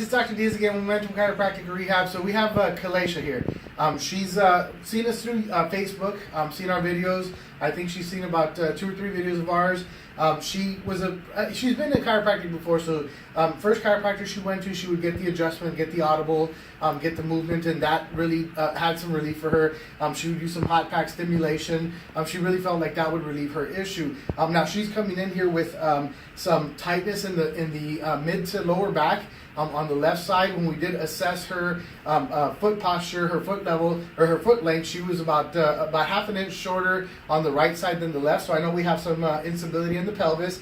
It's Dr. Diaz again, Momentum Chiropractic Rehab. So we have Kalaisha here. She's seen us through Facebook, seen our videos. I think she's seen about 2 or 3 videos of ours. She's been in chiropractic before, so first chiropractor she went to, she would get the adjustment, get the audible, get the movement, and that really had some relief for her. She would do some hot pack stimulation. She really felt like that would relieve her issue. Now she's coming in here with some tightness in the mid to lower back. On the left side, when we did assess her foot posture, her foot level, or her foot length, she was about half an inch shorter on the right side than the left. So I know we have some instability in the pelvis.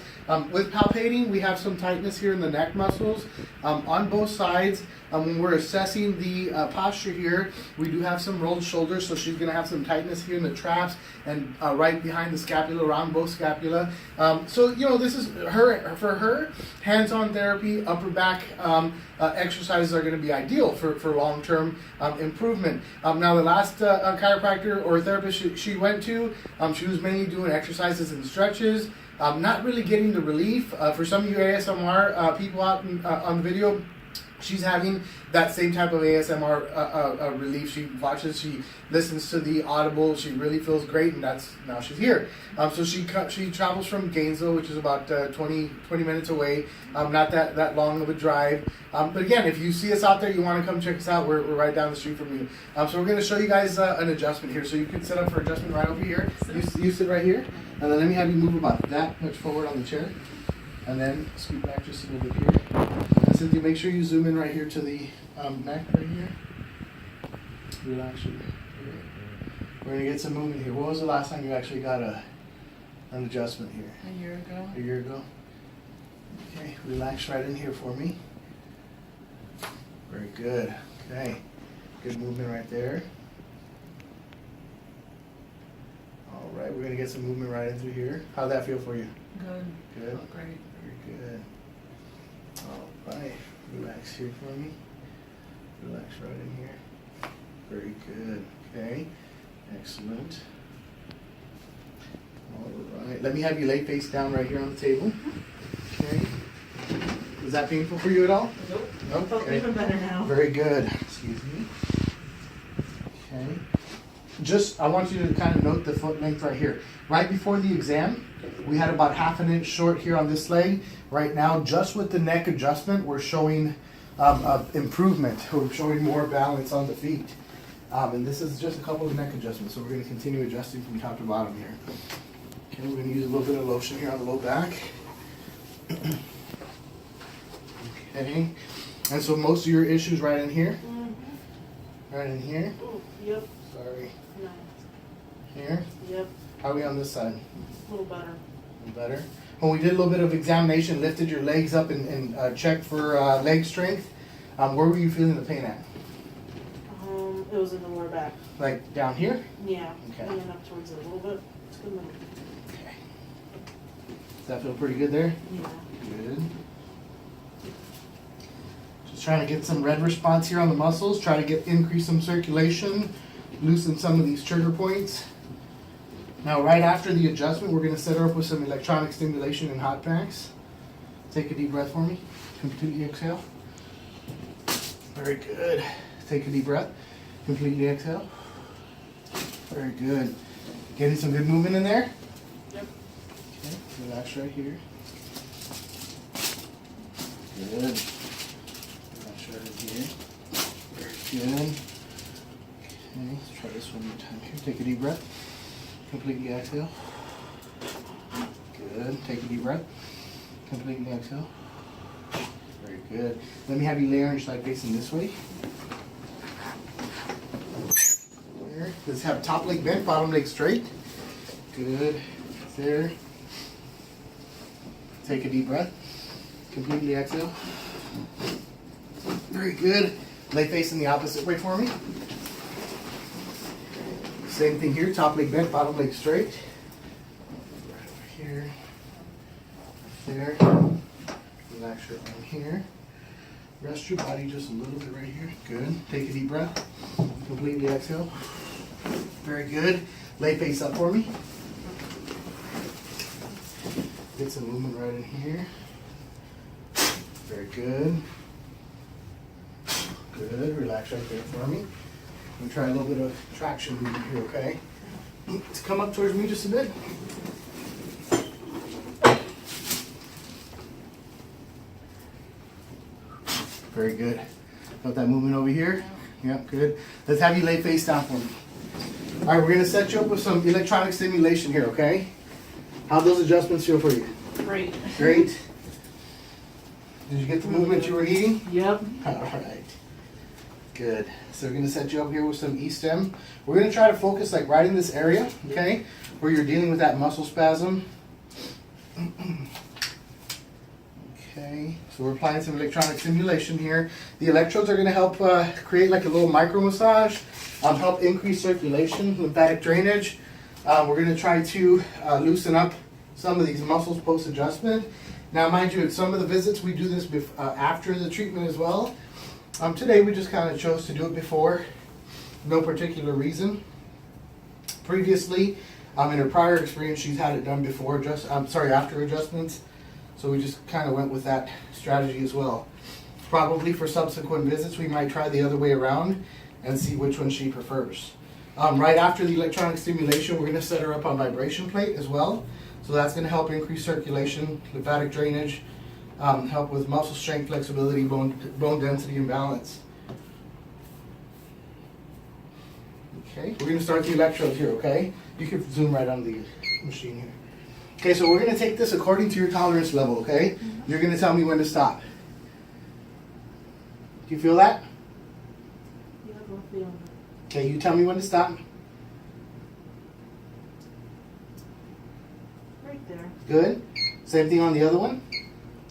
With palpating, we have some tightness here in the neck muscles on both sides. When we're assessing the posture here, we do have some rolled shoulders, so she's going to have some tightness here in the traps and right behind the scapula, around both scapula. So, you know, this is for her, hands-on therapy, upper back exercises are going to be ideal for long-term improvement. Now, the last chiropractor or therapist she went to, she was mainly doing exercises and stretches, not really getting the relief. For some of you ASMR people out on the video, she's having that same type of ASMR relief. She watches, she listens to the audible, she really feels great, and now she's here. So she travels from Gainesville, which is about 20 minutes away, not that long of a drive. But again, if you see us out there, you want to come check us out, we're right down the street from you. So we're going to show you guys an adjustment here. So you can set up for adjustment right over here. You sit right here, and then let me have you move about that much forward on the chair, and then scoot back just a little bit here. And Cynthia, make sure you zoom in right here to the neck right here. Relax your neck. We're going to get some movement here. When was the last time you actually got an adjustment here? A year ago. A year ago? Okay, relax right in here for me. Very good. Okay, good movement right there. All right, we're going to get some movement right in through here. How'd that feel for you? Good. Good? Felt great. Very good. All right, relax here for me. Relax right in here. Very good. Okay, excellent. All right, let me have you lay face down right here on the table. Okay. Is that painful for you at all? Nope. Nope. Felt Okay. even better now. Very good. Excuse me. Okay. I want you to kind of note the foot length right here. Right before the exam, we had about half an inch short here on this leg. Right now, just with the neck adjustment, we're showing improvement. We're showing more balance on the feet. And this is just a couple of neck adjustments, so we're going to continue adjusting from top to bottom here. Okay, we're going to use a little bit of lotion here on the low back. Okay, and so most of your issues right in here? Mm-hmm. Right in here? Ooh, yep. Sorry. Nice. Here? Yep. How are we on this side? A little better. A little better. When we did a little bit of examination, lifted your legs up and checked for leg strength, where were you feeling the pain at? It was in the lower back. Like down here? Yeah. Okay. And then up towards it a little bit. It's good. Okay. Does that feel pretty good there? Yeah. Good. Just trying to get some red response here on the muscles. Try to increase some circulation, loosen some of these trigger points. Now, right after the adjustment, we're going to set her up with some electronic stimulation and hot packs. Take a deep breath for me. Completely exhale. Very good. Take a deep breath. Completely exhale. Very good. Getting some good movement in there? Yep. Okay, relax right here. Good. Relax right in here. Very good. Okay, let's try this one more time here. Take a deep breath. Completely exhale. Good. Take a deep breath. Completely exhale. Very good. Let me have you lay on your side facing this way. There. Let's have top leg bent, bottom leg straight. Good. There. Take a deep breath. Completely exhale. Very good. Lay facing the opposite way for me. Same thing here, top leg bent, bottom leg straight. Right over here. There. Relax your arm here. Rest your body just a little bit right here. Good. Take a deep breath. Completely exhale. Very good. Lay face up for me. Get some movement right in here. Very good. Good. Relax right there for me. I'm gonna try a little bit of traction movement here, okay? Let's come up towards me just a bit. Very good. Got that movement over here? Yep, good. Let's have you lay face down for me. All right, we're gonna set you up with some electronic stimulation here, okay? How'd those adjustments feel for you? Great. Great. Did you get the movement you were needing? Yep. All right. Good. So we're gonna set you up here with some E-stem. We're gonna try to focus like right in this area, okay? Where you're dealing with that muscle spasm. Okay, so we're applying some electronic stimulation here. The electrodes are going to help create like a little micro massage, help increase circulation, lymphatic drainage. We're going to try to loosen up some of these muscles post adjustment. Now, mind you, at some of the visits we do this after the treatment as well. Today we just kind of chose to do it before, no particular reason. Previously, in her prior experience, she's had it done before, after adjustments. So we just kind of went with that strategy as well. Probably for subsequent visits, we might try the other way around and see which one she prefers. Right after the electronic stimulation, we're going to set her up on vibration plate as well. So that's going to help increase circulation, lymphatic drainage, help with muscle strength, flexibility, bone density, and balance. Okay, we're going to start the electrodes here, okay? You can zoom right on the machine here. Okay, so we're going to take this according to your tolerance level, okay? Mm-hmm. You're going to tell me when to stop. Do you feel that? Yeah, I'm feeling it. Okay, you tell me when to stop. Right there. Good. Same thing on the other one.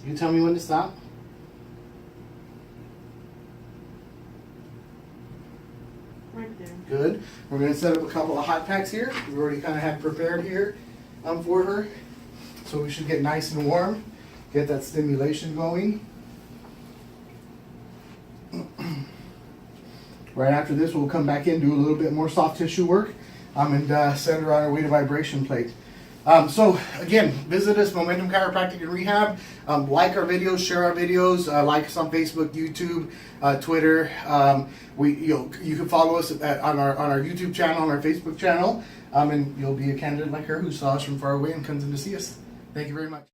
You tell me when to stop. Right there. Good. We're going to set up a couple of hot packs here. We already kind of had prepared here for her. So we should get nice and warm, get that stimulation going. Right after this, we'll come back in, do a little bit more soft tissue work, and send her on her way to vibration plate. So again, visit us, Momentum Chiropractic and Rehab. Like our videos, share our videos, like us on Facebook, YouTube, Twitter. You can follow us on our YouTube channel, on our Facebook channel, and you'll be a candidate like her who saw us from far away and comes in to see us. Thank you very much.